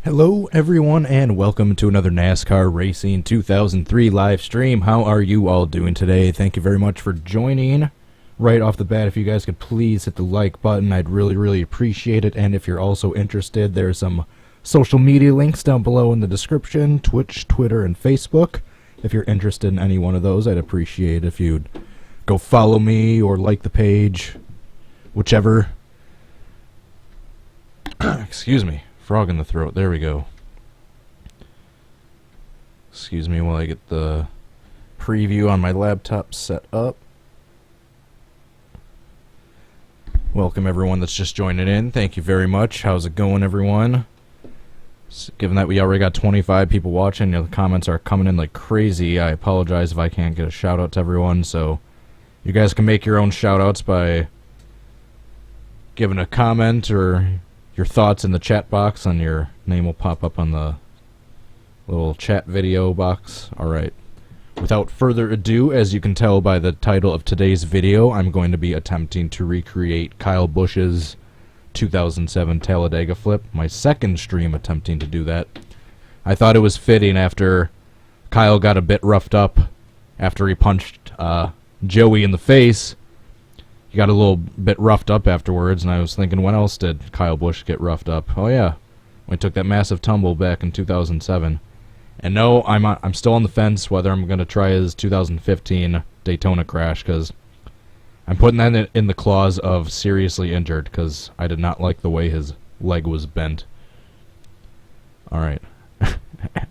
Hello everyone and welcome to another NASCAR Racing 2003 live stream. How are you all doing today? Thank you very much for joining. Right off the bat, if you guys could please hit the like button, I'd really appreciate it. And if you're also interested, there's some social media links down below in the description: Twitch, Twitter, and Facebook. If you're interested in any one of those, I'd appreciate if you'd go follow me or like the page, whichever. Excuse me. Frog in the throat. There we go. Excuse me while I get the preview on my laptop set up. Welcome everyone that's just joining in. Thank you very much. How's it going, everyone? Given that we already got 25 people watching, the comments are coming in like crazy. I apologize if I can't get a shout out to everyone, so you guys can make your own shout outs by giving a comment or your thoughts in the chat box, and your name will pop up on the little chat video box. Alright. Without further ado, as you can tell by the title of today's video, I'm going to be attempting to recreate Kyle Busch's 2007 Talladega flip. My second stream attempting to do that. I thought it was fitting after Kyle got a bit roughed up after he punched Joey in the face. He got a little bit roughed up afterwards, and I was thinking, when else did Kyle Busch get roughed up? Oh yeah, when he took that massive tumble back in 2007. And no, I'm still on the fence whether I'm going to try his 2015 Daytona crash, because I'm putting that in the clause of seriously injured, because I did not like the way his leg was bent. Alright.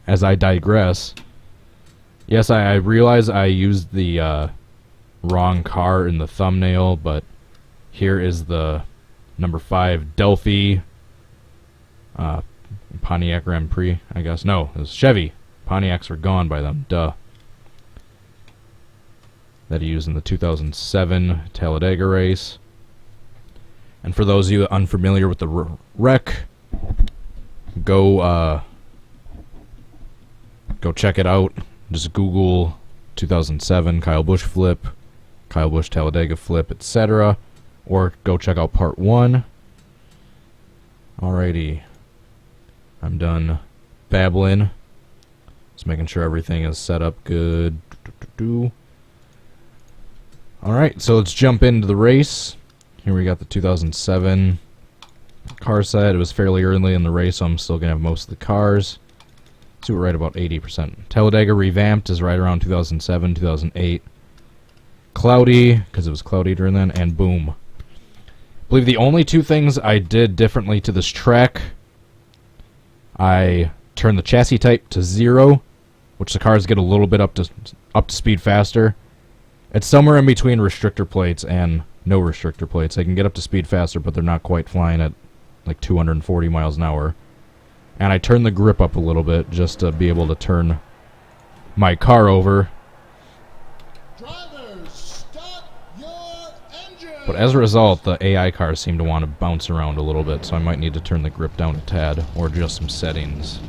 As I digress, yes, I realize I used the wrong car in the thumbnail, but here is the number 5 Delphi Pontiac Grand Prix, I guess. No, it was Chevy. Pontiacs were gone by them, duh. That he used in the 2007 Talladega race. And for those of you unfamiliar with the wreck, go check it out. Just Google 2007 Kyle Busch flip, Kyle Busch Talladega flip, etc. Or go check out part 1. Alrighty. I'm done babbling. Just making sure everything is set up good. Alright, so let's jump into the race. Here we got the 2007 car set. It was fairly early in the race, so I'm still going to have most of the cars. So we're right about 80%. Talladega revamped is right around 2007, 2008. Cloudy, because it was cloudy during then, and boom. I believe the only two things I did differently to this track, I turned the chassis type to 0, which the cars get a little bit up to speed faster. It's somewhere in between restrictor plates and no restrictor plates. They can get up to speed faster, but they're not quite flying at like 240 miles an hour. And I turned the grip up a little bit just to be able to turn my car over. But as a result, the AI cars seem to want to bounce around a little bit, so I might need to turn the grip down a tad, or adjust some settings.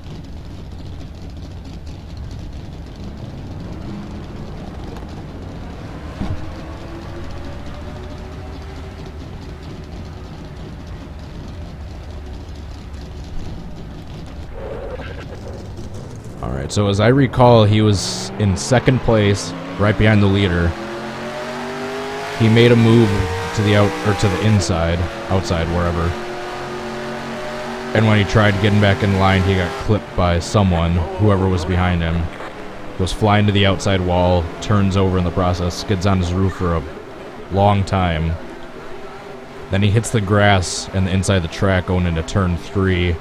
Alright, so as I recall, he was in second place, right behind the leader. He made a move to the inside, outside, wherever. And when he tried getting back in line, he got clipped by someone, whoever was behind him. Goes flying to the outside wall, turns over in the process, skids on his roof for a long time. Then he hits the grass and the inside of the track going into turn 3,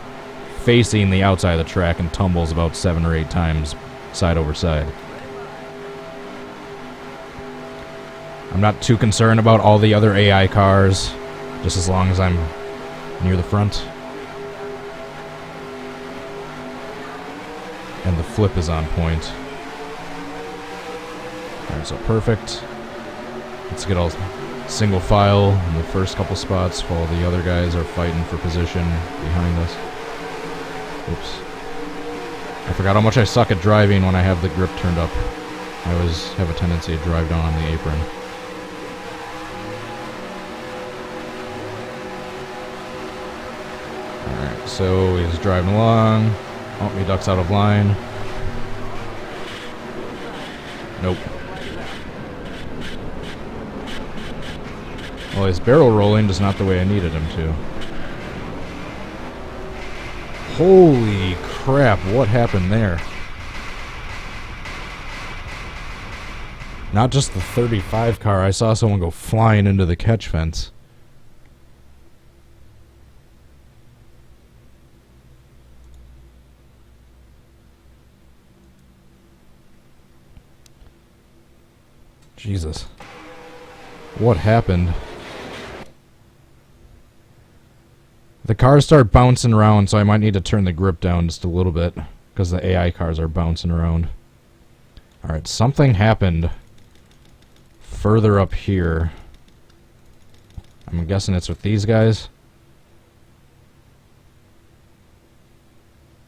facing the outside of the track, and tumbles about 7 or 8 times side over side. I'm not too concerned about all the other AI cars, just as long as I'm near the front. And the flip is on point. Alright, so perfect. Let's get all single file in the first couple spots while the other guys are fighting for position behind us. Oops. I forgot how much I suck at driving when I have the grip turned up. I always have a tendency to drive down on the apron. Alright, so he's driving along. Oh, he ducks out of line. Nope. Well, he's barrel rolling, just not the way I needed him to. Holy crap, what happened there? Not just the 35 car, I saw someone go flying into the catch fence. Jesus. What happened? The cars start bouncing around, so I might need to turn the grip down just a little bit, because the AI cars are bouncing around. Alright, something happened further up here. I'm guessing it's with these guys.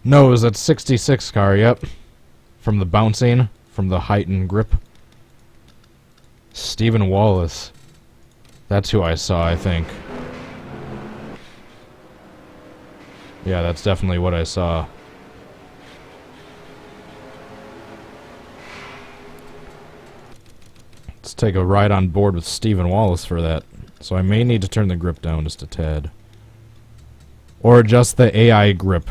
No, it was that 66 car, yep. From the bouncing, from the height and grip. Stephen Wallace. That's who I saw, I think. Yeah, that's definitely what I saw. Let's take a ride on board with Stephen Wallace for that. So I may need to turn the grip down just a tad. Or adjust the AI grip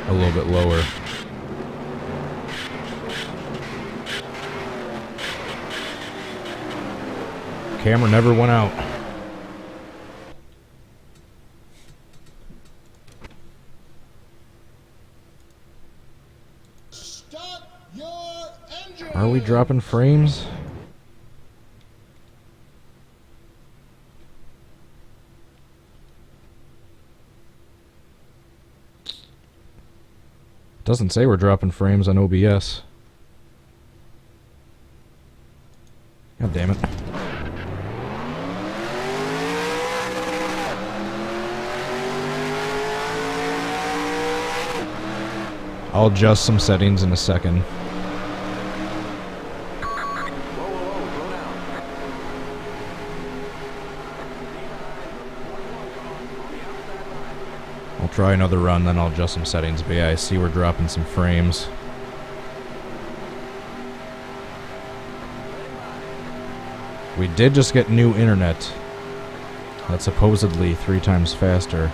a little bit lower. Camera never went out. Start your engine. Are we dropping frames? Doesn't say we're dropping frames on OBS. God damn it. I'll adjust some settings in a second. I'll try another run, then I'll adjust some settings. But yeah, I see we're dropping some frames. We did just get new internet. That's supposedly 3 times faster.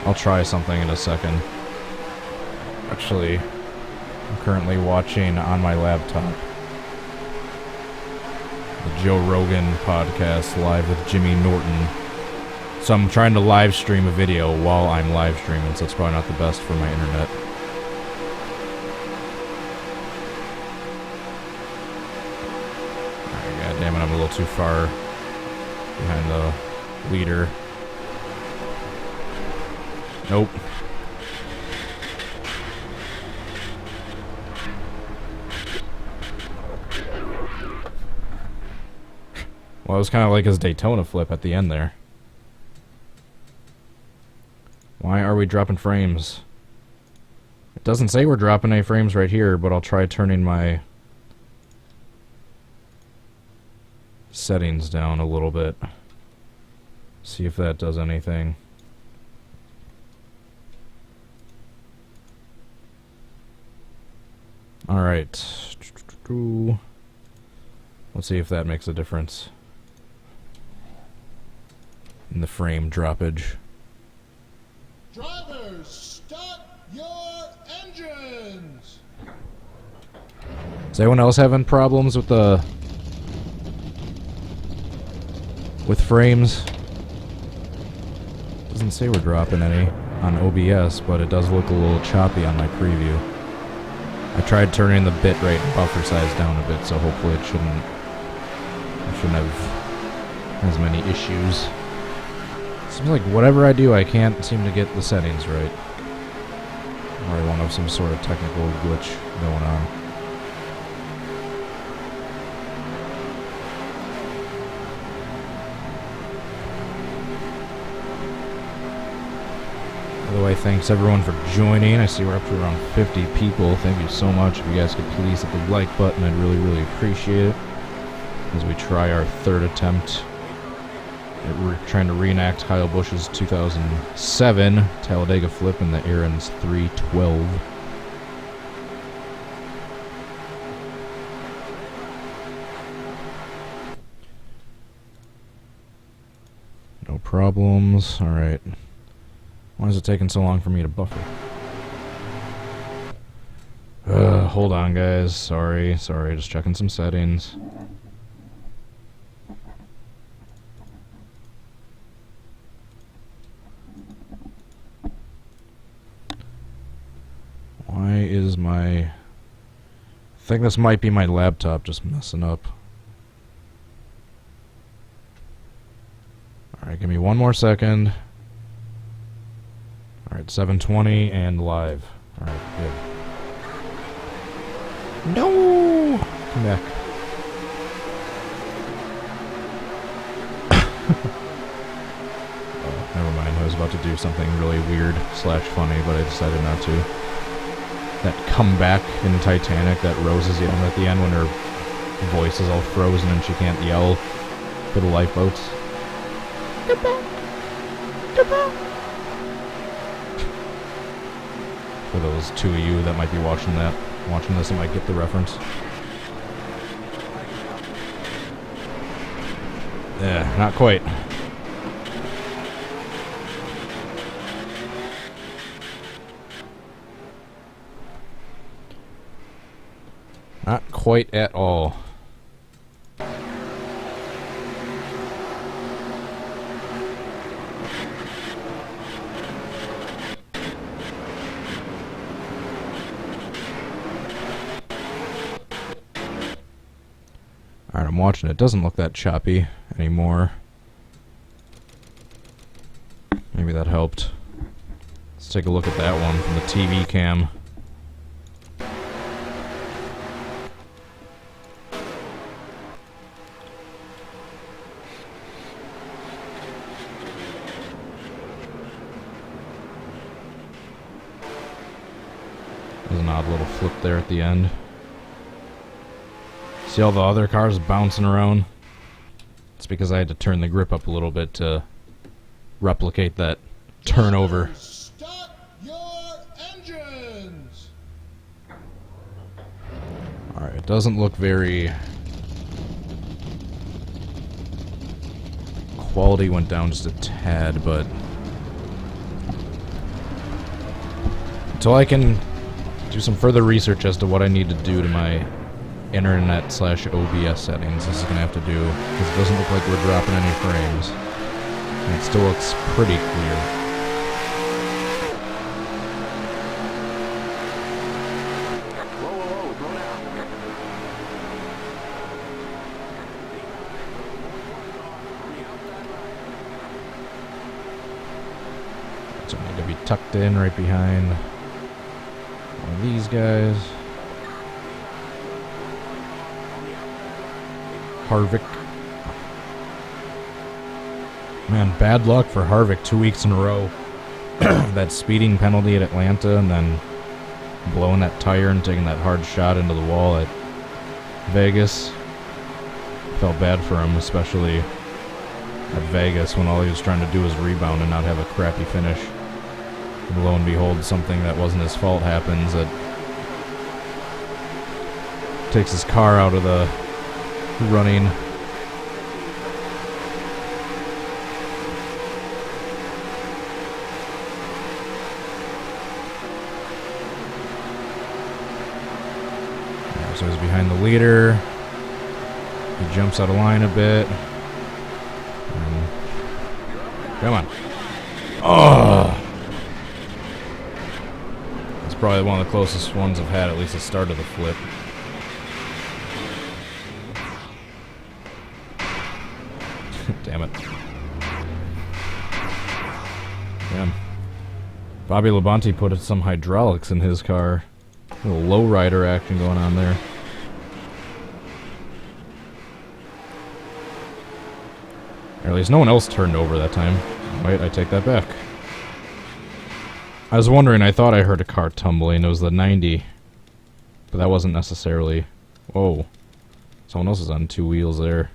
I'll try something in a second. Actually, I'm currently watching on my laptop the Joe Rogan podcast live with Jimmy Norton. So I'm trying to live stream a video while I'm live streaming, so it's probably not the best for my internet. God damn it, I'm a little too far behind the leader. Nope. Well, it was kind of like his Daytona flip at the end there. Why are we dropping frames? It doesn't say we're dropping any frames right here, but I'll try turning my settings down a little bit. See if that does anything. Alright. Let's see if that makes a difference in the frame droppage. Drivers, start your engines. Is anyone else having problems with frames? Doesn't say we're dropping any on OBS, but it does look a little choppy on my preview. I tried turning the bitrate and buffer size down a bit, so hopefully it shouldn't have as many issues. Seems like whatever I do, I can't seem to get the settings right. Or I won't have some sort of technical glitch going on. way, thanks everyone for joining. I see we're up to around 50 people. Thank you so much. If you guys could please hit the like button, I'd really, really appreciate it. As we try our third attempt. We're trying to reenact Kyle Busch's 2007 Talladega flip in the Aaron's 312. No problems. Alright. Why is it taking so long for me to buffer? Hold on, guys. Sorry. Just checking some settings. Why is my... I think this might be my laptop just messing up. Alright, give me one more second. Alright, 720 and live. Alright, good. No! Come back. Oh, never mind. I was about to do something really weird / funny, but I decided not to. That comeback in Titanic that Rose is yelling at the end when her voice is all frozen and she can't yell for the lifeboats. Get back! Get back! For those two of you that might be watching this and might get the reference. Yeah, not quite. Not quite at all. Alright, I'm watching. It doesn't look that choppy anymore. Maybe that helped. Let's take a look at that one from the TV cam. There's an odd little flip there at the end. See all the other cars bouncing around? It's because I had to turn the grip up a little bit to replicate that turnover. Start your engines! Alright, it doesn't look very... Quality went down just a tad, but... Until I can do some further research as to what I need to do to my internet / OBS settings, this is going to have to do, because it doesn't look like we're dropping any frames. And it still looks pretty clear. So I need to be tucked in right behind one of these guys. Harvick. Man, bad luck for Harvick 2 weeks in a row. That speeding penalty at Atlanta and then blowing that tire and taking that hard shot into the wall at Vegas. Felt bad for him, especially at Vegas when all he was trying to do was rebound and not have a crappy finish. And lo and behold, something that wasn't his fault happens that takes his car out of the running. So he's behind the leader. He jumps out of line a bit. Come on. Oh! It's probably one of the closest ones I've had, at least the start of the flip. Damn it. Damn. Bobby Labonte put some hydraulics in his car. A little lowrider action going on there. Or at least no one else turned over that time. Wait, I take that back. I was wondering, I thought I heard a car tumbling. It was the 90. But that wasn't necessarily... Whoa. Someone else is on two wheels there.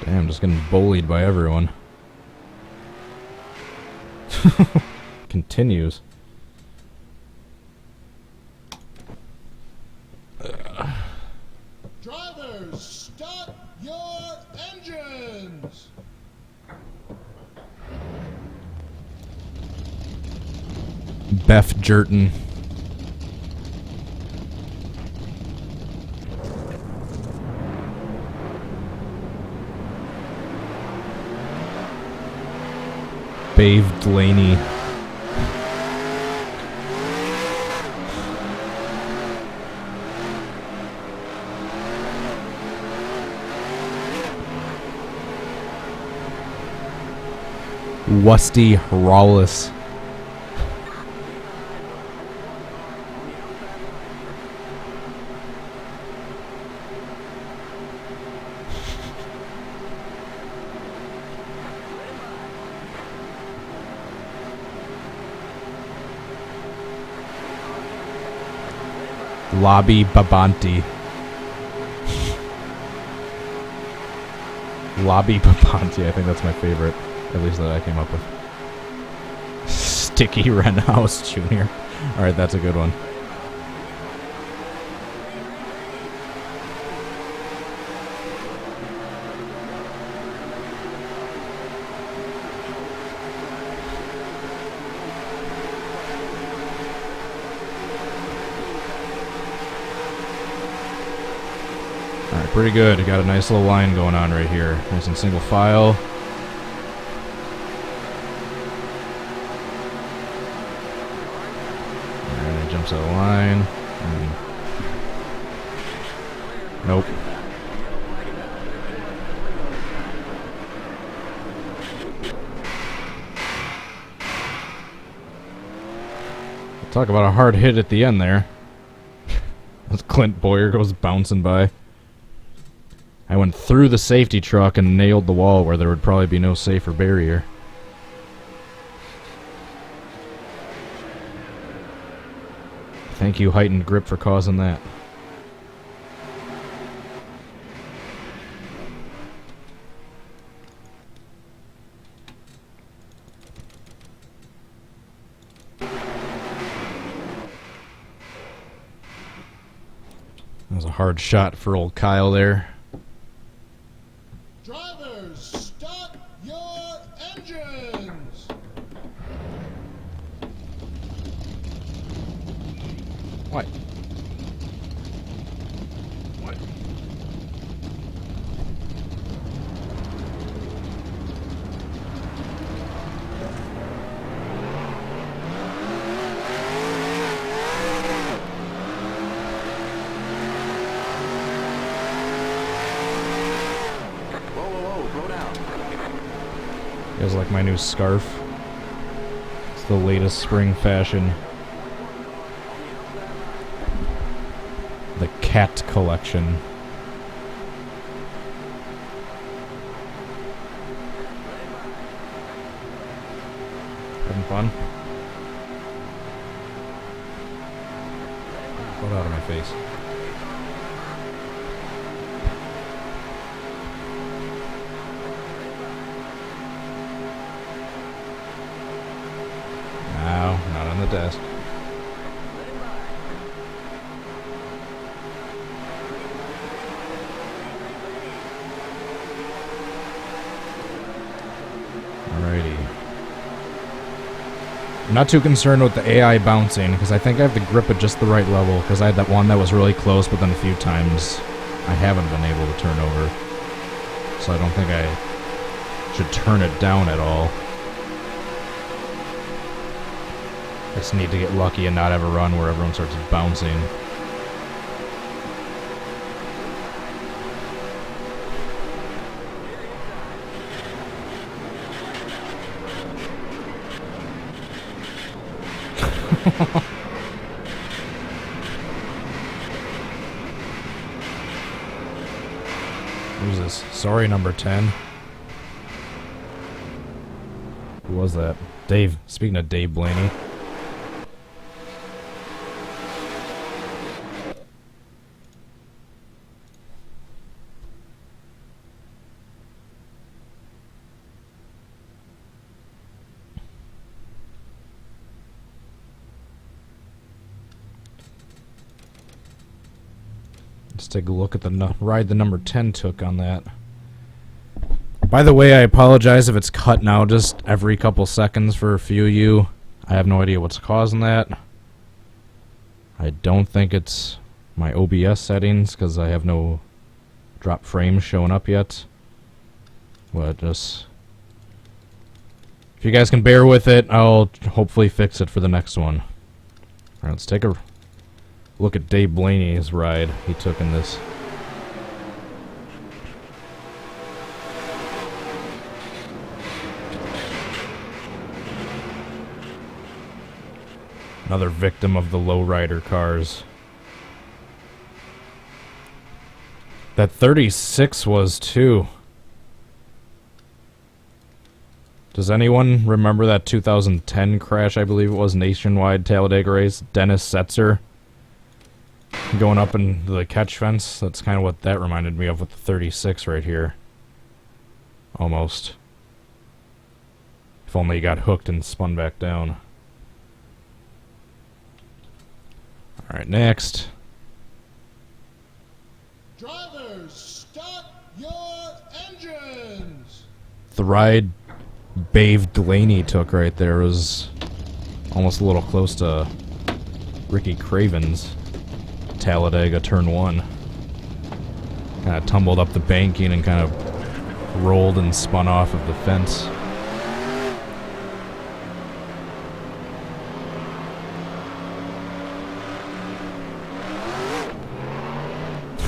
Damn, just getting bullied by everyone. Continues. Drivers, start your engines! Beth Jerton. Bave Delaney. Wusty Rawless. Lobby Babanti. Lobby Babanti, I think that's my favorite. At least that I came up with. Sticky Renhouse Jr. Alright, that's a good one. Alright, pretty good. You got a nice little line going on right here. Nice and single file. Jumps out of line. Nope. Talk about a hard hit at the end there. As Clint Boyer goes bouncing by. I went through the safety truck and nailed the wall where there would probably be no safer barrier. Thank you, Heightened Grip, for causing that. That was a hard shot for old Kyle there. Drivers, start your engines! What? What? Whoa, slow down. You guys like my new scarf? It's the latest spring fashion. The cat collection. Having fun? Get out of my face. No, not on the desk. Alrighty. I'm not too concerned with the AI bouncing, because I think I have the grip at just the right level, because I had that one that was really close, but then a few times I haven't been able to turn over. So I don't think I should turn it down at all. I just need to get lucky and not have a run where everyone starts bouncing. Jesus. Sorry, number 10. Who was that? Dave. Speaking of Dave Blaney. Let's take a look at the ride the number 10 took on that. By the way, I apologize if it's cut now just every couple seconds for a few of you. I have no idea what's causing that. I don't think it's my OBS settings because I have no drop frames showing up yet. But just... if you guys can bear with it, I'll hopefully fix it for the next one. Alright, let's take a look at Dave Blaney's ride he took in this. Another victim of the lowrider cars. That 36 was too. Does anyone remember that 2010 crash, I believe it was, nationwide Talladega race? Dennis Setzer going up in the catch fence. That's kind of what that reminded me of with the 36 right here. Almost. If only he got hooked and spun back down. Alright, next. Drivers, start your engines! The ride Dave Delaney took right there was almost a little close to Ricky Craven's Talladega Turn 1. Kind of tumbled up the banking and kind of rolled and spun off of the fence.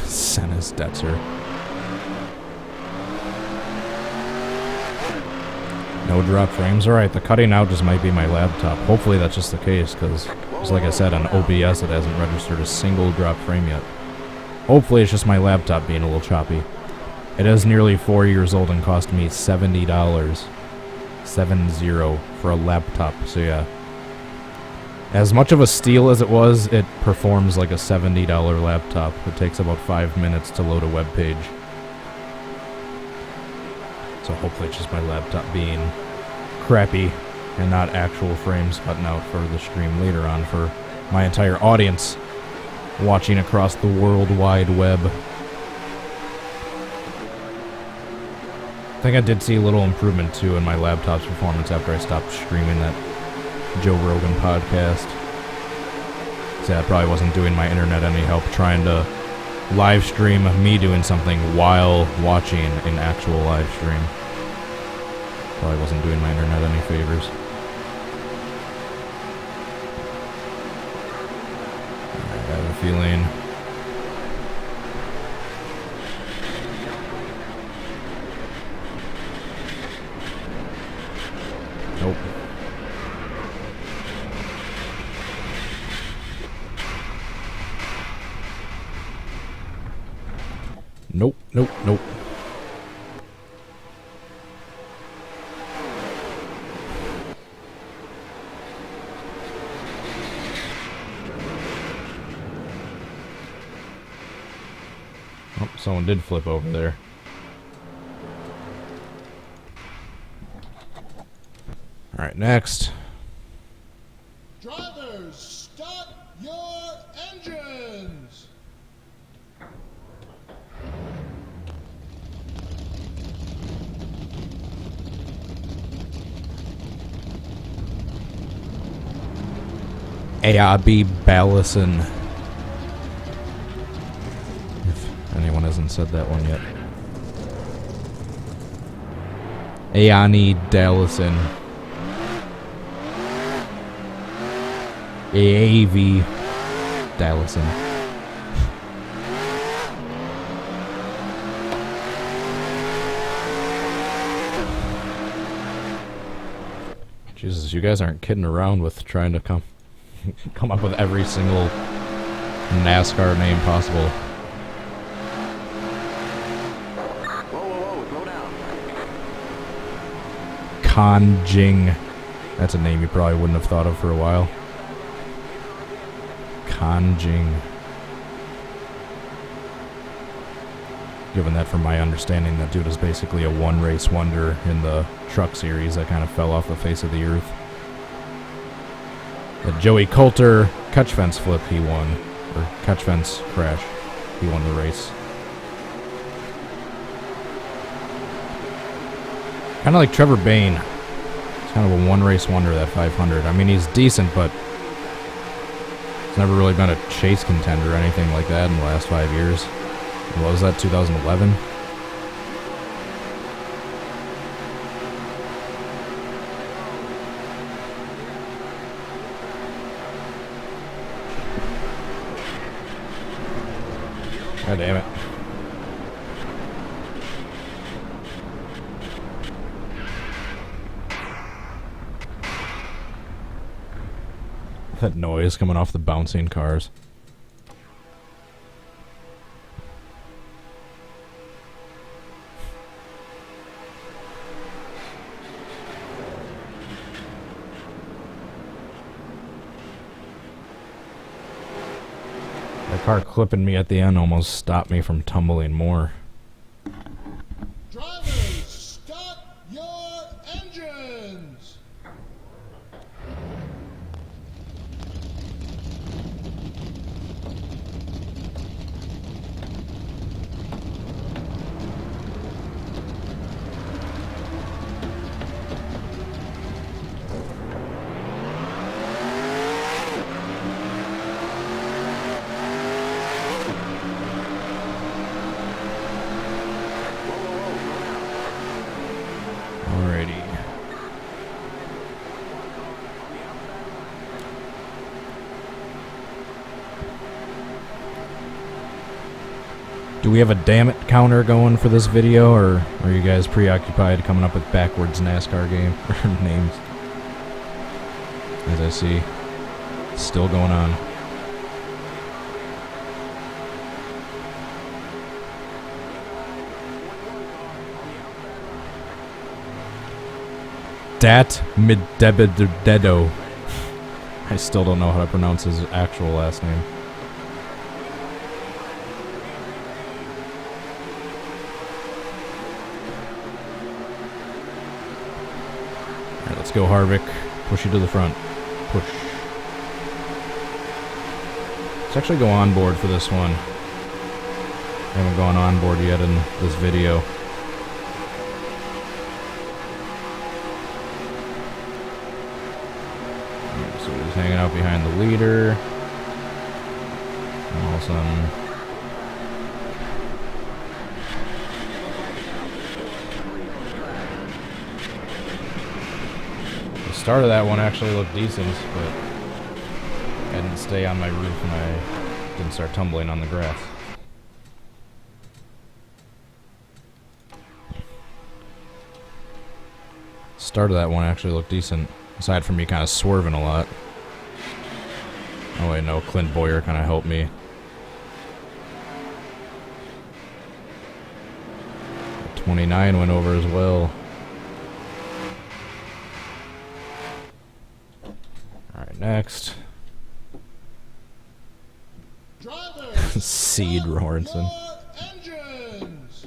Senna's Detzer. No drop frames. Alright, the cutting out just might be my laptop. Hopefully that's just the case, because like I said, on OBS it hasn't registered a single drop frame yet. Hopefully it's just my laptop being a little choppy. It is nearly 4 years old and cost me $70. 70 for a laptop, so yeah. As much of a steal as it was, it performs like a $70 laptop. It takes about 5 minutes to load a web page. So hopefully it's just my laptop being crappy and not actual frames cutting out for the stream later on for my entire audience watching across the World Wide Web. I think I did see a little improvement too in my laptop's performance after I stopped streaming that Joe Rogan podcast. So I probably wasn't doing my internet any help trying to live stream me doing something while watching an actual live stream. Probably wasn't doing my internet any favors. I have a feeling. Nope. Nope, nope, nope. Oh, someone did flip over there. Alright, next. Drivers, start your engines! A.I.B. Ballison. If anyone hasn't said that one yet. Ayani Dallison. AAV Dallison. Jesus, you guys aren't kidding around with trying to come up with every single NASCAR name possible. Con Jing. That's a name you probably wouldn't have thought of for a while. Con Jing. Given that, from my understanding, that dude is basically a one-race wonder in the truck series that kind of fell off the face of the earth. The Joey Coulter catch fence flip he won, or catch fence crash, he won the race. Kind of like Trevor Bayne. It's kind of a one-race wonder, that 500. I mean, he's decent, but he's never really been a chase contender or anything like that in the last 5 years. What was that, 2011? God damn it. That noise coming off the bouncing cars. The car clipping me at the end almost stopped me from tumbling more. Drivers, start your engines! Alrighty. Do we have a damn it counter going for this video, or are you guys preoccupied coming up with backwards NASCAR game or names? As I see, it's still going on. Dat Middebededo. I still don't know how to pronounce his actual last name. Alright, let's go, Harvick. Push you to the front. Push. Let's actually go on board for this one. I haven't gone on board yet in this video. So he's hanging out behind the leader. And all of a sudden, the start of that one actually looked decent, but I didn't stay on my roof and I didn't start tumbling on the grass. Start of that one actually looked decent, aside from me kind of swerving a lot. Oh wait, no, Clint Boyer kind of helped me. The 29 went over as well. Alright, next. Drivers, Seed start Rorenson. your engines!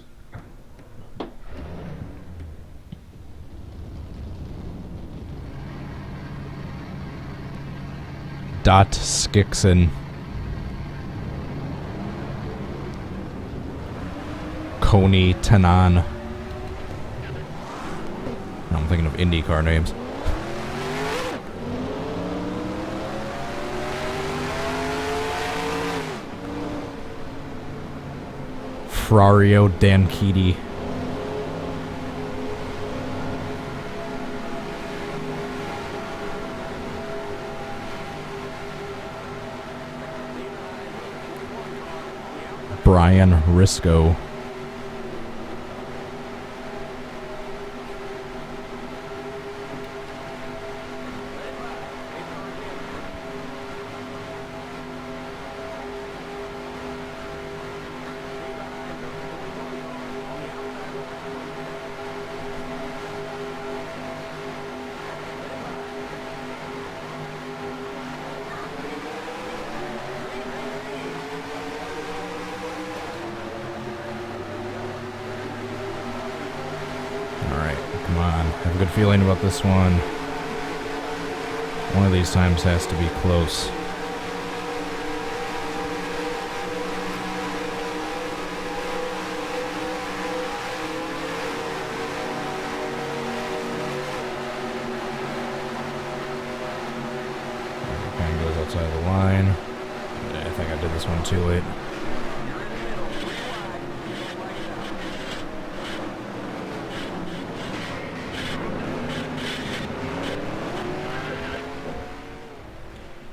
Dot Skixon. Coney Tanan. I'm thinking of IndyCar names. Frario Danchidi. Brian Risco. a good feeling about this one. One of these times has to be close. Kind of goes outside of the line. Yeah, I think I did this one too late.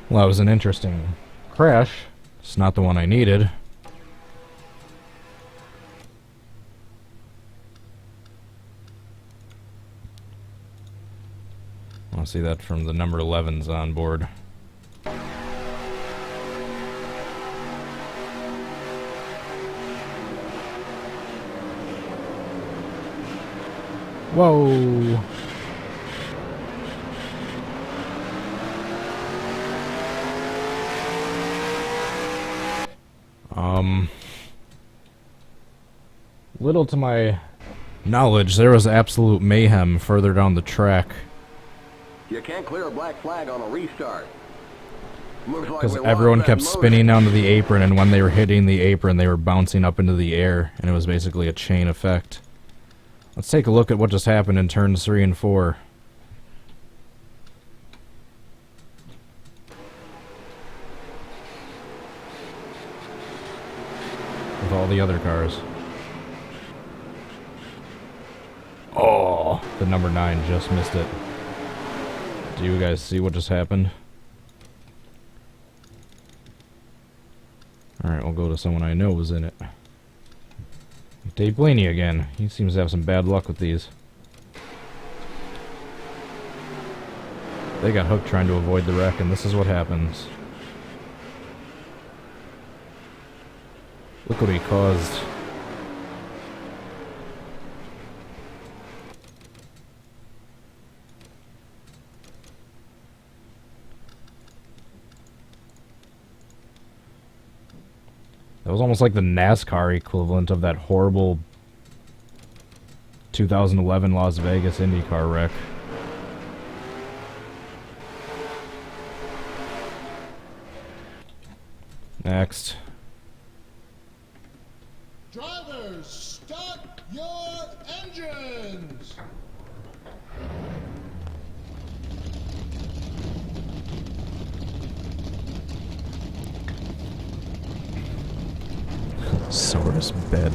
Well, that was an interesting crash. It's not the one I needed. I'll see that from the number 11s on board. Whoa! Little to my knowledge, there was absolute mayhem further down the track. You can't clear a black flag on a restart. Because everyone kept spinning onto the apron, and when they were hitting the apron, they were bouncing up into the air, and it was basically a chain effect. Let's take a look at what just happened in turns 3 and 4. With all the other cars. Oh, the number 9 just missed it. Do you guys see what just happened? Alright, we'll go to someone I know was in it. Dave Blaney again. He seems to have some bad luck with these. They got hooked trying to avoid the wreck, and this is what happens. Look what he caused. That was almost like the NASCAR equivalent of that horrible 2011 Las Vegas IndyCar wreck. Next. Drivers, start your engines! Source bed.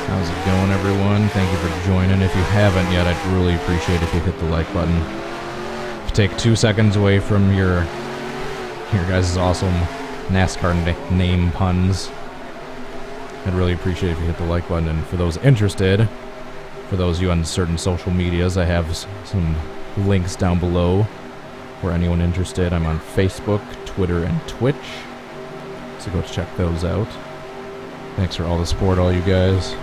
How's it going, everyone? Thank you for joining. If you haven't yet, I'd really appreciate if you hit the like button. If you take 2 seconds away from your guys' awesome NASCAR name puns, I'd really appreciate if you hit the like button. And for those interested, for those of you on certain social medias, I have some links down below. For anyone interested, I'm on Facebook, Twitter, and Twitch. So go check those out. Thanks for all the support, all you guys.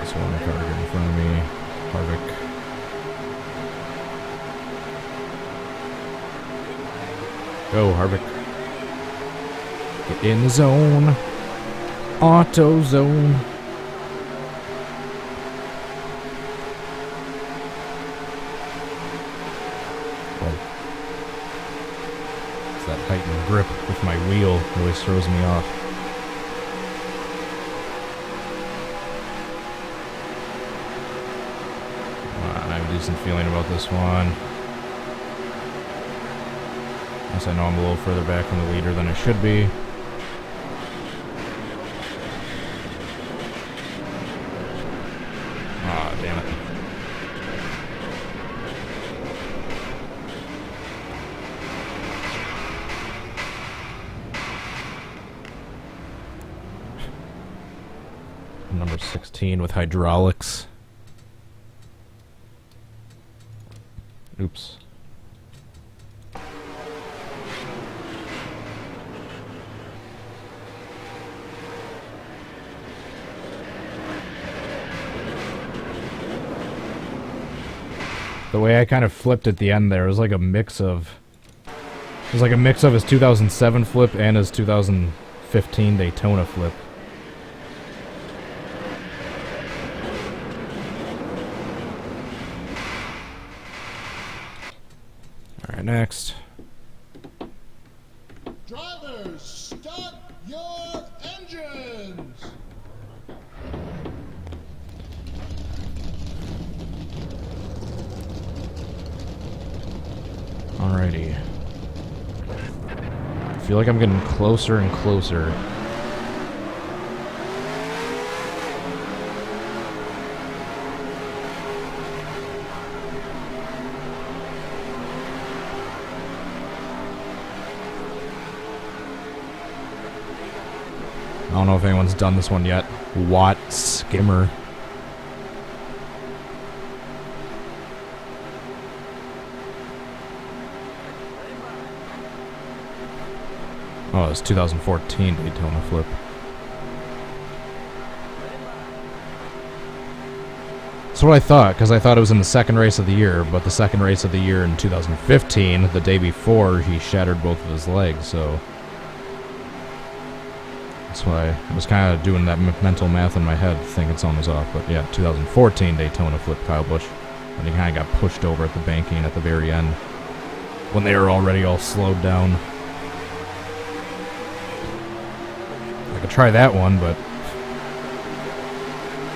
This one car in front of me, Harvick. Go, Harvick. Get in the zone. Auto zone. Oh. It's that heightened grip with my wheel always throws me off. I have a decent feeling about this one. Yes, I know I'm a little further back from the leader than I should be. Ah, damn it. Number 16 with hydraulics. Oops. The way I kind of flipped at the end there was like a mix of... It was like a mix of his 2007 flip and his 2015 Daytona flip. Alright, next. Drivers, start your engines! Alrighty. I feel like I'm getting closer and closer. I don't know if anyone's done this one yet. Watt Skimmer. Oh, it's 2014 Daytona flip. That's what I thought, because I thought it was in the second race of the year, but the second race of the year in 2015, the day before, he shattered both of his legs, so... That's why I was kind of doing that mental math in my head, thinking something was off. But yeah, 2014 Daytona flip Kyle Busch. And he kind of got pushed over at the banking at the very end, when they were already all slowed down. I could try that one, but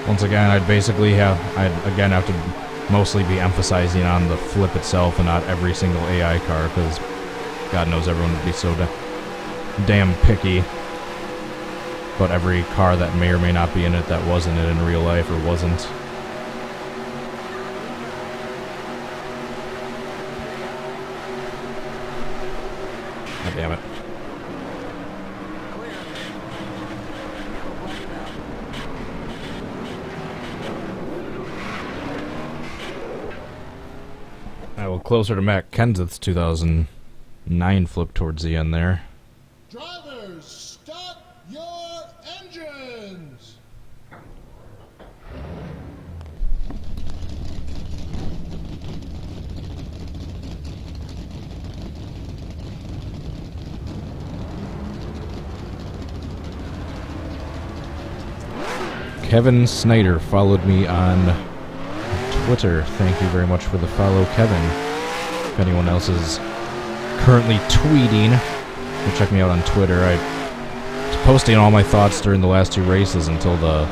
once again, I'd again have to mostly be emphasizing on the flip itself and not every single AI car, because God knows everyone would be so damn picky. But every car that may or may not be in it that was in it in real life or wasn't. God damn it. Well, closer to Matt Kenseth's 2009 flip towards the end there. Drivers, start your engines! Kevin Snyder followed me on Twitter. Thank you very much for the follow, Kevin. If anyone else is currently tweeting, go check me out on Twitter. I was posting all my thoughts during the last two races until the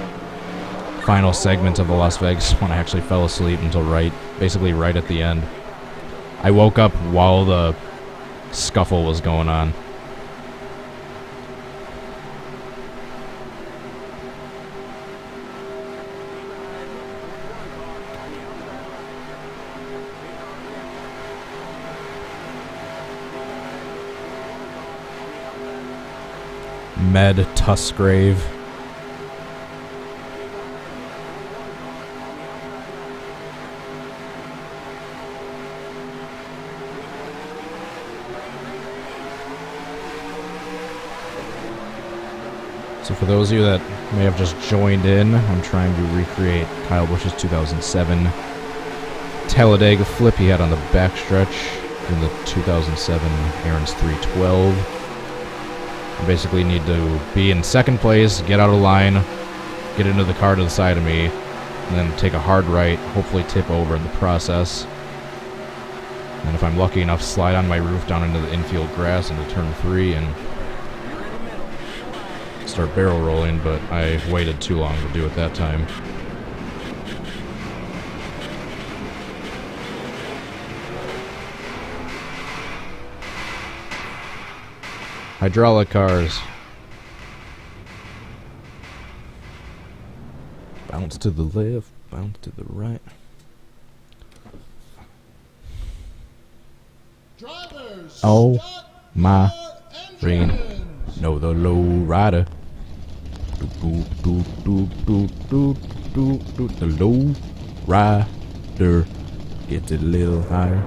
final segment of the Las Vegas when I actually fell asleep until basically right at the end. I woke up while the scuffle was going on. Med Tusgrave. So for those of you that may have just joined in, I'm trying to recreate Kyle Busch's 2007 Talladega flip he had on the backstretch in the 2007 Aaron's 312. I basically need to be in second place, get out of line, get into the car to the side of me, and then take a hard right, hopefully tip over in the process. And if I'm lucky enough, slide on my roof down into the infield grass into turn 3 and start barrel rolling, but I waited too long to do it that time. Hydraulic cars. Bounce to the left, bounce to the right. Drivers, Oh start my your ring. engines! No, the low rider. The low rider gets it a little higher.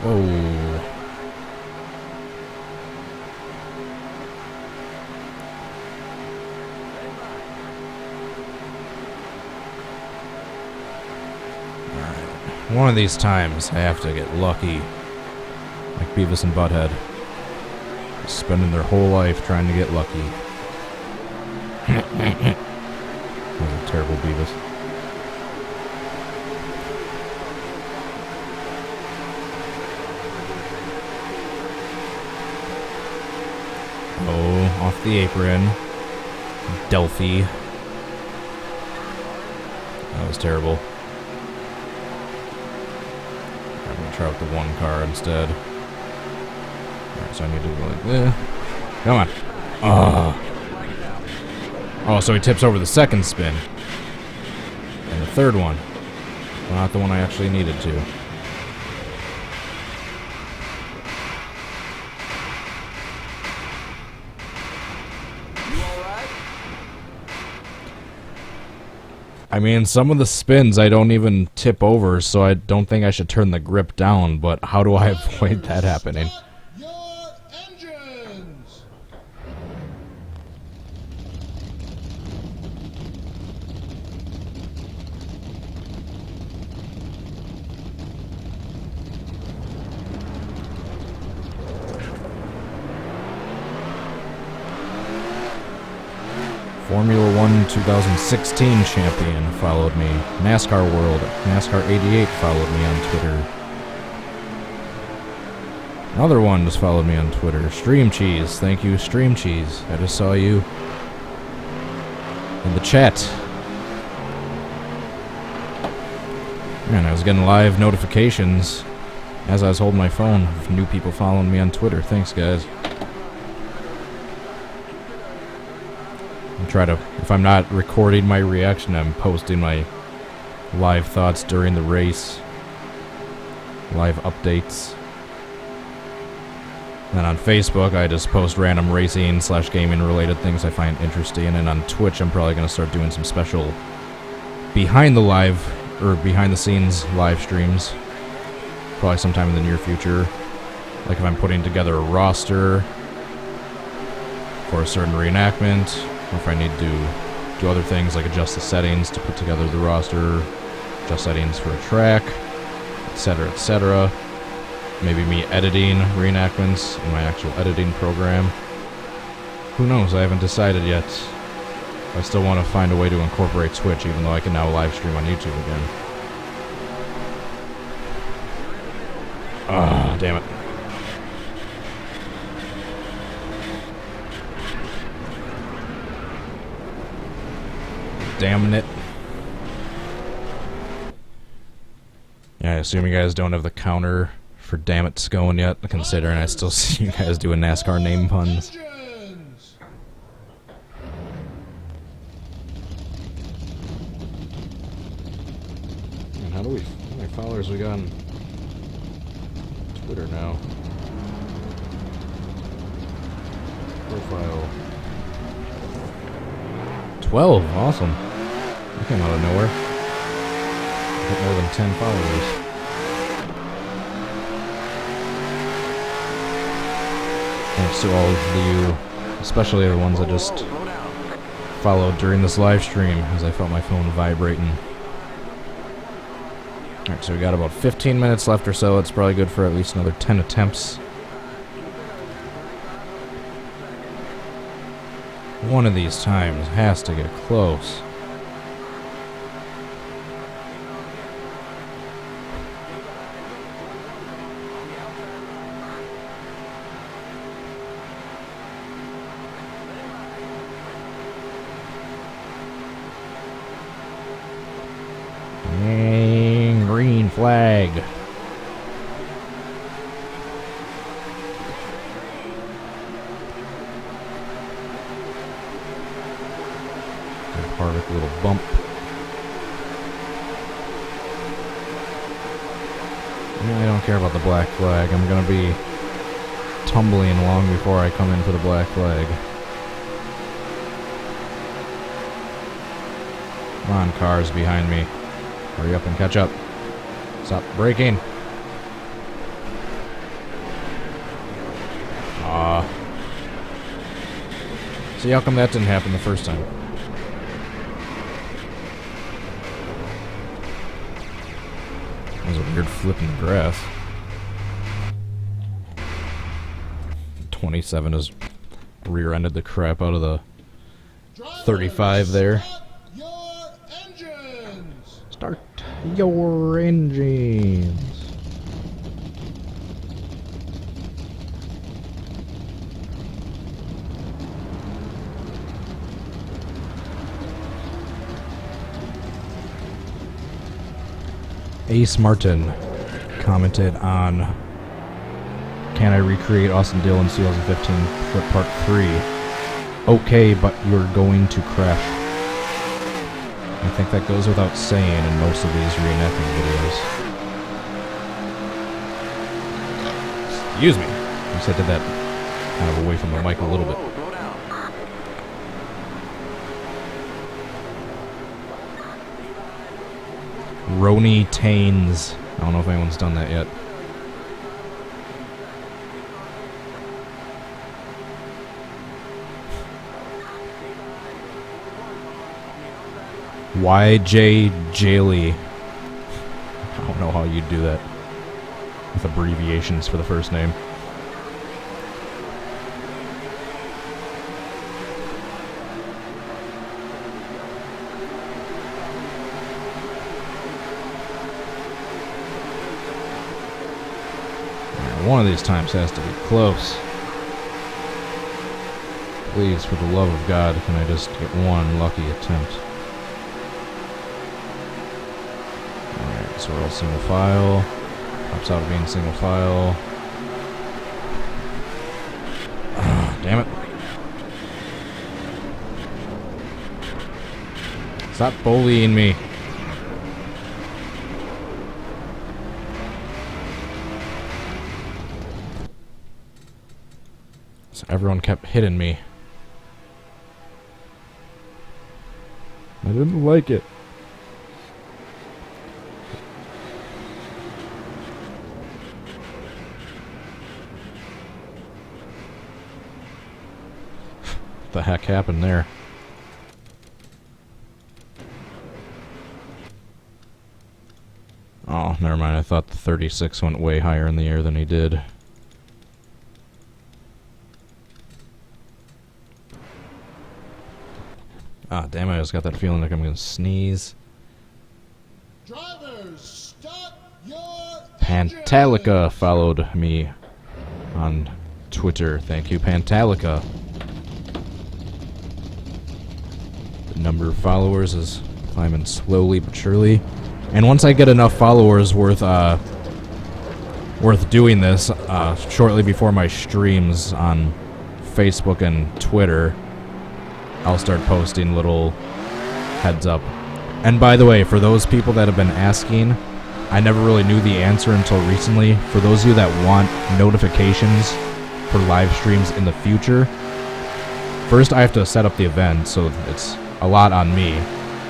Whoa. One of these times, I have to get lucky. Like Beavis and Butthead. Spending their whole life trying to get lucky. That was a terrible Beavis. Oh, off the apron. Delphi. That was terrible. I'm gonna try with the one car instead. Alright, so I need to go like this. Come on. Oh, so he tips over the second spin. And the third one. Well, not the one I actually needed to. I mean, some of the spins I don't even tip over, so I don't think I should turn the grip down, but how do I avoid that happening? Your engines. Formula 1 2016 champion followed me. NASCAR World, NASCAR 88 followed me on Twitter. Another one just followed me on Twitter. Stream Cheese, thank you, Stream Cheese. I just saw you in the chat. Man, I was getting live notifications as I was holding my phone of new people following me on Twitter. Thanks, guys. Try to, if I'm not recording my reaction, I'm posting my live thoughts during the race, live updates. Then on Facebook, I just post random racing / gaming related things I find interesting. And on Twitch, I'm probably going to start doing some special behind the scenes live streams, probably sometime in the near future. Like if I'm putting together a roster for a certain reenactment, or if I need to do other things like adjust the settings to put together the roster, adjust settings for a track, etc., etc. Maybe me editing reenactments in my actual editing program. Who knows? I haven't decided yet. I still want to find a way to incorporate Twitch, even though I can now live stream on YouTube again. Ah, damn it. Damn it. Yeah, I assume you guys don't have the counter for damn it's going yet, considering I still see you guys doing NASCAR name puns. Engines. And how many followers we got on Twitter now? Profile. 12, awesome. That came out of nowhere. Hit more than 10 followers. Thanks to all of you, especially the ones that just followed during this live stream, as I felt my phone vibrating. Alright, so we got about 15 minutes left or so. It's probably good for at least another 10 attempts. One of these times has to get close. Dang, green flag. Perfect little bump. I don't care about the black flag. I'm gonna be tumbling long before I come in for the black flag. Come on, cars behind me. Hurry up and catch up. Stop braking. See, how come that didn't happen the first time? That was a weird flip in the graph. 27 has rear-ended the crap out of the 35 there. Start your engines. Start your engines. Ace Martin commented on, can I recreate Austin Dillon's 2015 Flip Part 3? Okay, but you're going to crash. I think that goes without saying in most of these reenacting videos. Excuse me. I guess I did that kind of away from the mic a little bit. Roni Taines. I don't know if anyone's done that yet. YJ Jaley. I don't know how you do that with abbreviations for the first name. One of these times has to be close. Please, for the love of God, can I just get one lucky attempt? Alright, so we're all single file. Pops out of being single file. Damn it. Stop bullying me. Everyone kept hitting me. I didn't like it. What the heck happened there? Oh, never mind. I thought the 36 went way higher in the air than he did. Ah, damn it, I just got that feeling like I'm gonna sneeze. Drivers, start your Pantalica followed me on Twitter. Thank you, Pantalica. The number of followers is climbing slowly but surely. And once I get enough followers worth doing this, shortly before my streams on Facebook and Twitter, I'll start posting little heads up. And by the way, for those people that have been asking, I never really knew the answer until recently. For those of you that want notifications for live streams in the future, first I have to set up the event, so it's a lot on me.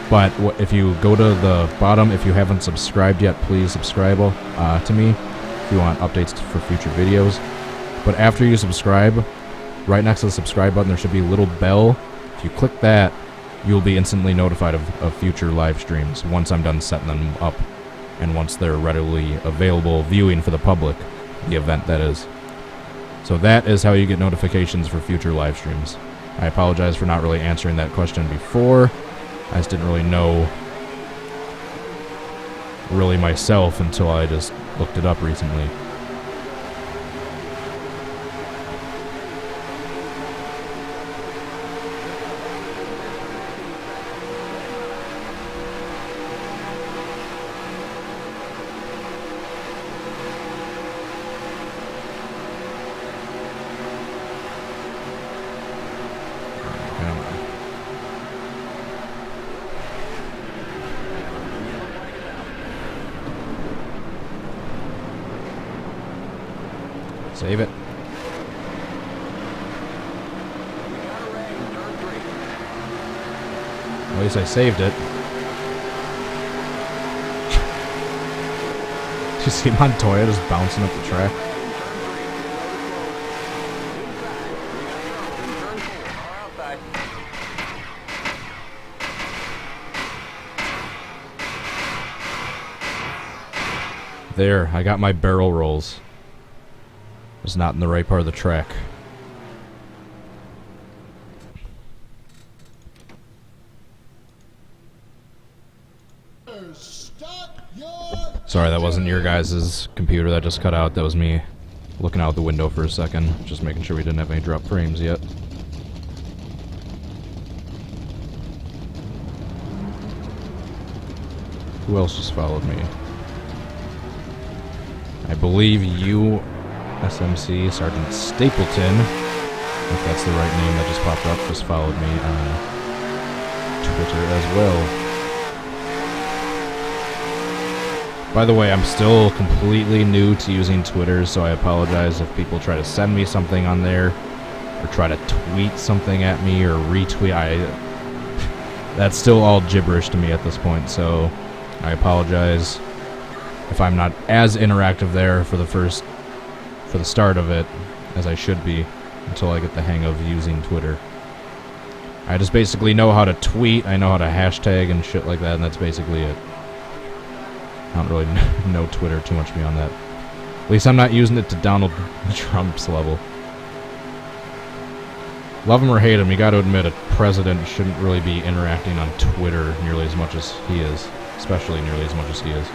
But if you go to the bottom, if you haven't subscribed yet, please subscribe to me if you want updates for future videos. But after you subscribe, right next to the subscribe button, there should be a little bell. If you click that, you'll be instantly notified of future live streams once I'm done setting them up and once they're readily available viewing for the public, the event that is. So that is how you get notifications for future live streams. I apologize for not really answering that question before. I just didn't really know really myself until I just looked it up recently. Save it. At least I saved it. Did you see Montoya just bouncing up the track? there. I got my barrel rolls. Just not in the right part of the track. Sorry, that wasn't your guys' computer that just cut out. That was me looking out the window for a second. Just making sure we didn't have any drop frames yet. Who else just followed me? I believe you, SMC, Sergeant Stapleton, if that's the right name that just popped up, just followed me on Twitter as well. By the way, I'm still completely new to using Twitter, so I apologize if people try to send me something on there, or try to tweet something at me, or retweet. That's still all gibberish to me at this point, so I apologize if I'm not as interactive there for the start of it as I should be, until I get the hang of using Twitter. I just basically know how to tweet, I know how to hashtag and shit like that, and that's basically it. I don't really know Twitter too much beyond that. At least I'm not using it to Donald Trump's level. Love him or hate him, you gotta admit a president shouldn't really be interacting on Twitter nearly as much as he is. Especially nearly as much as he is.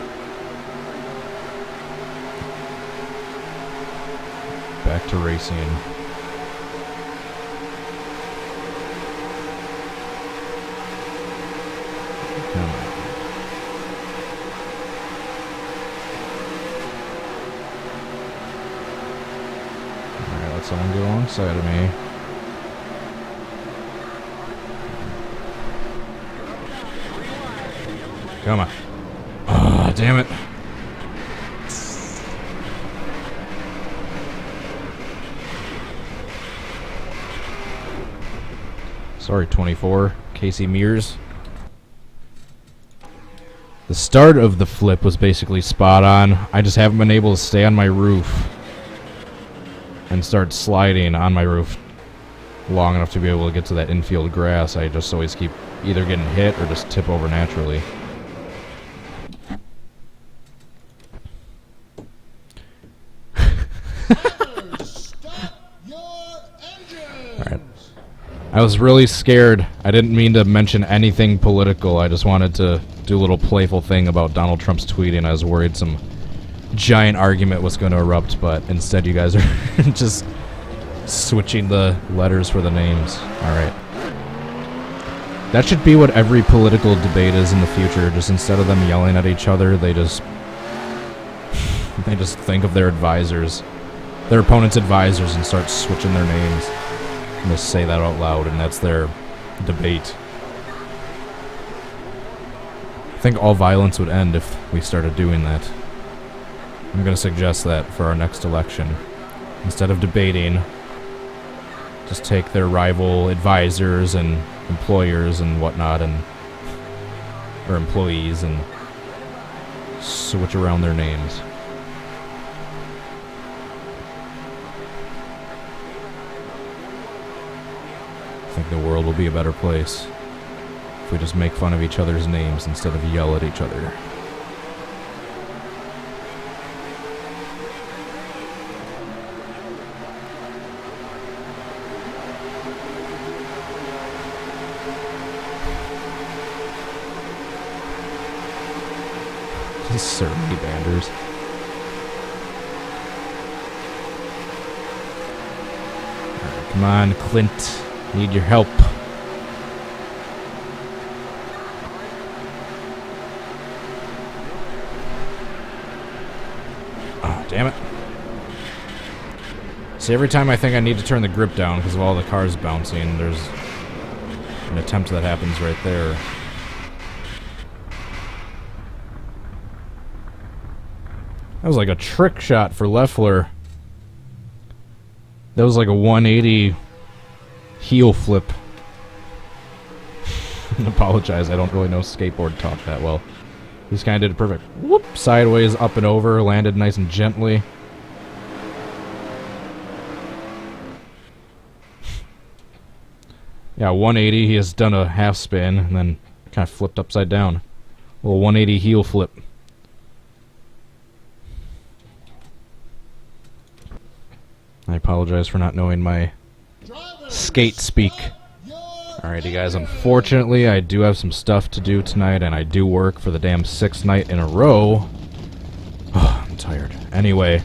Back to racing. Come on. Alright, let someone get alongside of me. Come on. Ah, damn it. Sorry, 24. Casey Mears. The start of the flip was basically spot on. I just haven't been able to stay on my roof and start sliding on my roof long enough to be able to get to that infield grass. I just always keep either getting hit or just tip over naturally. I was really scared. I didn't mean to mention anything political. I just wanted to do a little playful thing about Donald Trump's tweeting. I was worried some giant argument was going to erupt, but instead you guys are just switching the letters for the names. Alright. That should be what every political debate is in the future. Just instead of them yelling at each other, they just think of their advisors, their opponent's advisors, and start switching their names. And just say that out loud, and that's their debate. I think all violence would end if we started doing that. I'm going to suggest that for our next election. Instead of debating, just take their rival advisors and employers and whatnot, or employees, and switch around their names. I think the world will be a better place if we just make fun of each other's names instead of yell at each other. These certainly banders. Alright, come on, Clint. Need your help. Oh, damn it. See, every time I think I need to turn the grip down because of all the cars bouncing, there's an attempt that happens right there. That was like a trick shot for Leffler. That was like a 180 heel flip. I apologize, I don't really know skateboard talk that well. He just kind of did a perfect whoop, sideways, up and over, landed nice and gently. Yeah, 180, he has done a half spin, and then kind of flipped upside down. A little 180 heel flip. I apologize for not knowing my Drivers, skate speak. start your Alrighty guys, unfortunately I do have some stuff to do tonight, and I do work for the damn 6th night in a row. I'm tired. Anyway,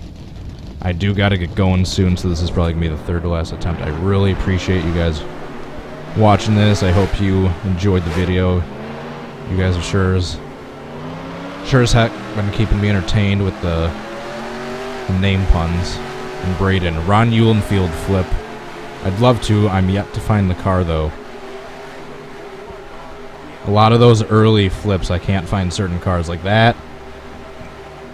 I do gotta get going soon, so this is probably gonna be the 3rd to last attempt. I really appreciate you guys watching this. I hope you enjoyed the video. You guys are sure as heck been keeping me entertained with the name puns. And Braden, Ron Eulenfield flip. I'd love to. I'm yet to find the car though. A lot of those early flips, I can't find certain cars like that.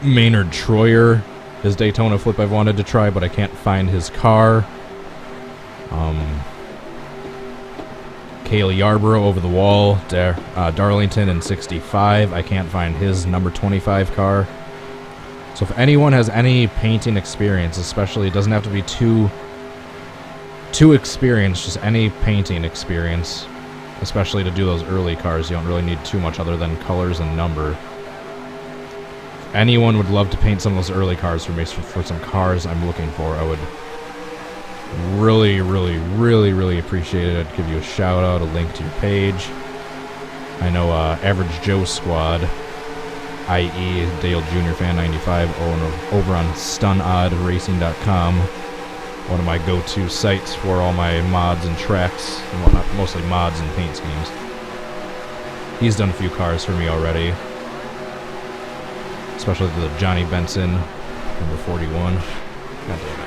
Maynard Troyer, his Daytona flip I've wanted to try, but I can't find his car. Cale Yarborough over the wall, Darlington in 65. I can't find his number 25 car. So if anyone has any painting experience, especially, it doesn't have to be too experienced, just any painting experience, especially to do those early cars, you don't really need too much other than colors and number. If anyone would love to paint some of those early cars for me, for some cars I'm looking for, I would really, really, really, really appreciate it. I'd give you a shout out, a link to your page. I know Average Joe Squad, i.e. Dale Jr. Fan 95, over on StunOddRacing.com, one of my go-to sites for all my mods and tracks and whatnot, mostly mods and paint schemes. He's done a few cars for me already, especially the Johnny Benson number 41. God damn it.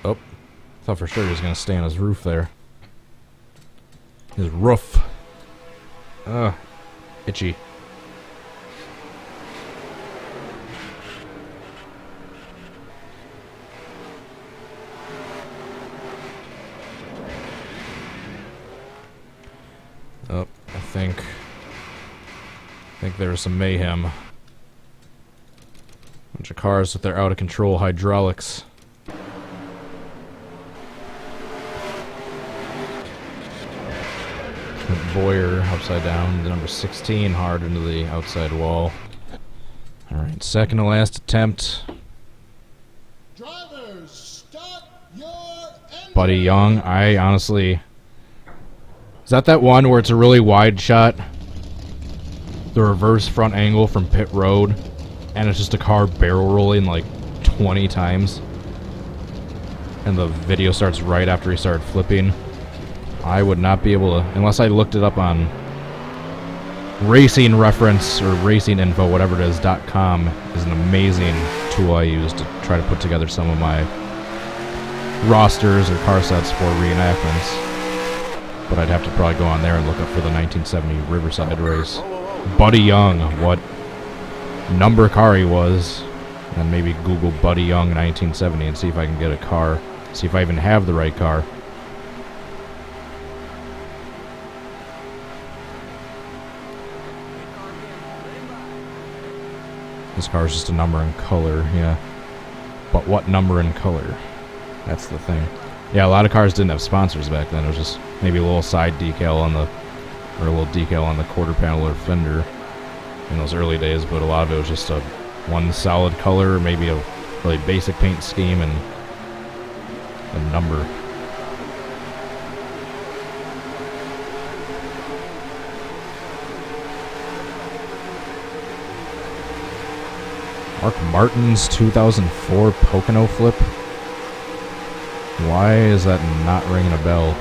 Oh, thought for sure he was going to stay on his roof there. His roof. Ugh. Itchy. Oh, I think there's some mayhem. Bunch of cars with their out of control hydraulics. Boyer upside down, the number 16 hard into the outside wall. Alright, second to last attempt. drivers, start your engine. Buddy Young, I honestly... Is that one where it's a really wide shot? The reverse front angle from pit road, and it's just a car barrel rolling like 20 times. And the video starts right after he started flipping. I would not be able to, unless I looked it up on Racing Reference or Racing Info, whatever it is, .com is an amazing tool I use to try to put together some of my rosters or car sets for reenactments. But I'd have to probably go on there and look up for the 1970 Riverside race. Buddy Young, what number car he was, and maybe Google Buddy Young 1970 and see if I can get a car, see if I even have the right car. This car is just a number and color, yeah. But what number and color? That's the thing. Yeah, a lot of cars didn't have sponsors back then. It was just maybe a little side decal on the, or a little decal on the quarter panel or fender in those early days, but a lot of it was just a one solid color, maybe a really basic paint scheme and a number. Mark Martin's 2004 Pocono flip. Why is that not ringing a bell?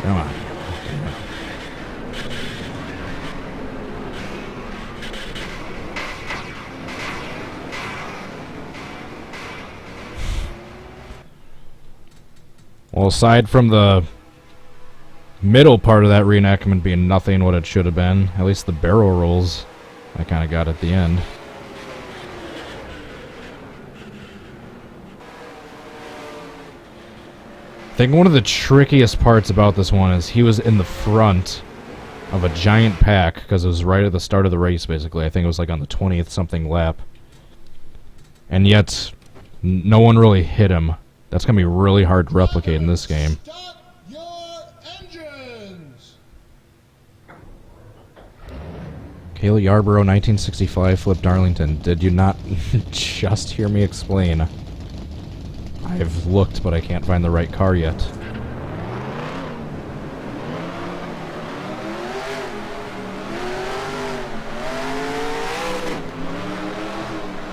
Come on. Well, aside from the middle part of that reenactment being nothing what it should have been, at least the barrel rolls I kind of got at the end. I think one of the trickiest parts about this one is he was in the front of a giant pack, because it was right at the start of the race, basically. I think it was like on the 20th something lap. And yet, no one really hit him. That's going to be really hard to replicate in this game. Start your engines. Kaylee Yarborough, 1965, Flip Darlington. Did you not just hear me explain? I've looked, but I can't find the right car yet.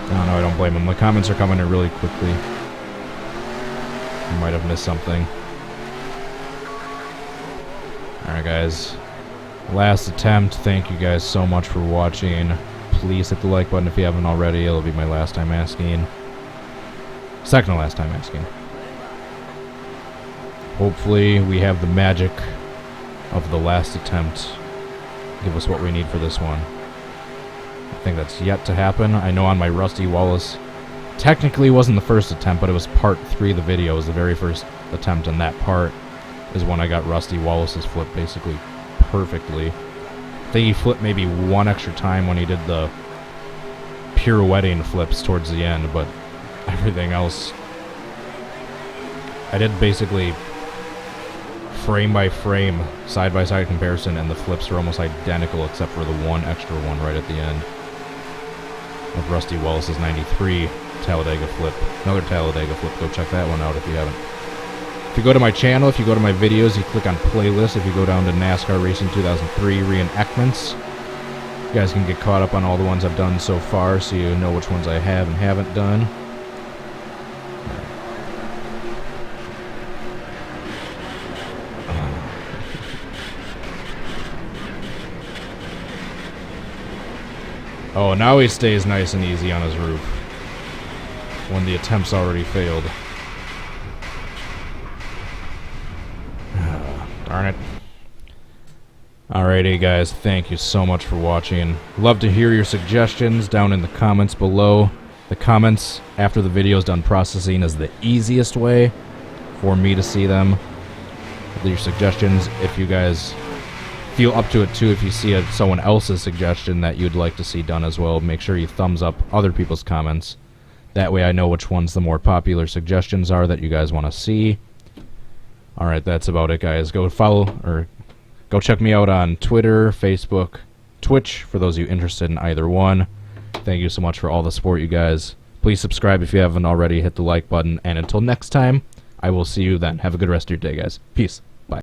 Oh, no, I don't blame him. The comments are coming in really quickly. I might have missed something. Alright, guys. Last attempt. Thank you guys so much for watching. Please hit the like button if you haven't already. It'll be my last time asking. Second to last time asking. Hopefully we have the magic of the last attempt give us what we need for this one. I think that's yet to happen. I know on my Rusty Wallace, technically wasn't the first attempt, but it was part 3 of the video. It was the very first attempt, and that part is when I got Rusty Wallace's flip basically perfectly. I think he flipped maybe one extra time when he did the pirouetting flips towards the end, but everything else I did basically frame by frame, side by side comparison, and the flips are almost identical except for the one extra one right at the end of Rusty Wallace's 93 Talladega flip. Another Talladega flip. Go check that one out if you haven't. If you go to my channel, if you go to my videos, you click on playlist. If you go down to NASCAR Racing 2003 reenactments, you guys can get caught up on all the ones I've done so far, so you know which ones I have and haven't done. Oh, now he stays nice and easy on his roof when the attempt's already failed. Darn it. Alrighty, guys, thank you so much for watching. Love to hear your suggestions down in the comments below. The comments after the video is done processing is the easiest way for me to see them. Your suggestions, if you guys feel up to it too, if you see someone else's suggestion that you'd like to see done as well, make sure you thumbs up other people's comments. That way I know which ones the more popular suggestions are that you guys want to see. Alright, that's about it, guys. Go follow, or go check me out on Twitter, Facebook, Twitch, for those of you interested in either one. Thank you so much for all the support, you guys. Please subscribe if you haven't already. Hit the like button, and until next time, I will see you then. Have a good rest of your day, guys. Peace.